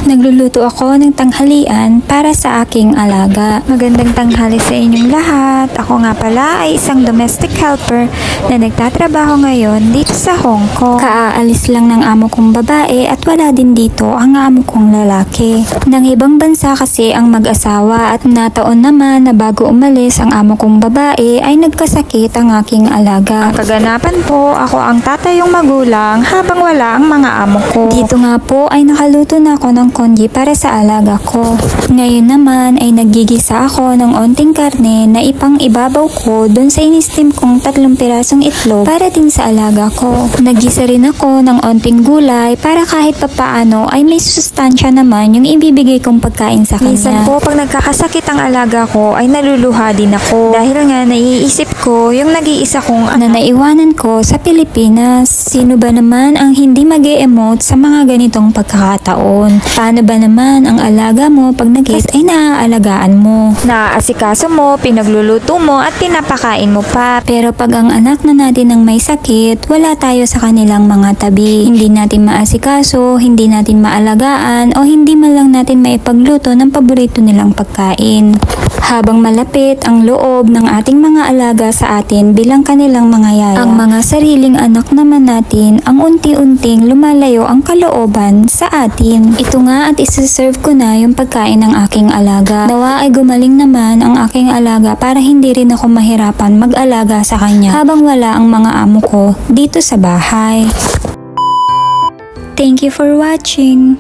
Nagluluto ako ng tanghalian para sa aking alaga. Magandang tanghali sa inyong lahat. Ako nga pala ay isang domestic helper na nagtatrabaho ngayon dito sa Hong Kong. Kaaalis lang ng amo kong babae at wala din dito ang amo kong lalaki. Nang ibang bansa kasi ang mag-asawa at nataon naman na bago umalis ang amo kong babae ay nagkasakit ang aking alaga. Ang kaganapan po, ako ang tatayong magulang habang wala ang mga amo ko. Dito nga po ay nakaluto na ako ng congee para sa alaga ko. Ngayon naman ay naggigisa ako ng onting karne na ipang ibabaw ko doon sa inistim kong 3 pirasong itlog para din sa alaga ko. Naggisa rin ako ng onting gulay para kahit papaano ay may sustansya naman yung ibibigay kong pagkain sa kanya. Minsan po pag nagkakasakit ang alaga ko ay naluluha din ako dahil nga naiisip ko yung nag-iisa kong na naiwanan ko sa Pilipinas. Sino ba naman ang hindi mag-e-emote sa mga ganitong pagkakataon? Paano ba naman ang alaga mo pag nag-guest ay naaalagaan mo? Naaasikaso mo, pinagluluto mo at pinapakain mo pa. Pero pag ang anak na natin ang may sakit, wala tayo sa kanilang mga tabi. Hindi natin maasikaso, hindi natin maalagaan o hindi man lang natin maipagluto ng paborito nilang pagkain. Habang malapit ang loob ng ating mga alaga sa atin bilang kanilang mga yaya, ang mga sariling anak naman natin ang unti-unting lumalayo ang kalooban sa atin. Ito nga at isi-serve ko na yung pagkain ng aking alaga. Nawa ay gumaling naman ang aking alaga para hindi rin ako mahirapan mag-alaga sa kanya habang wala ang mga amo ko dito sa bahay. Thank you for watching.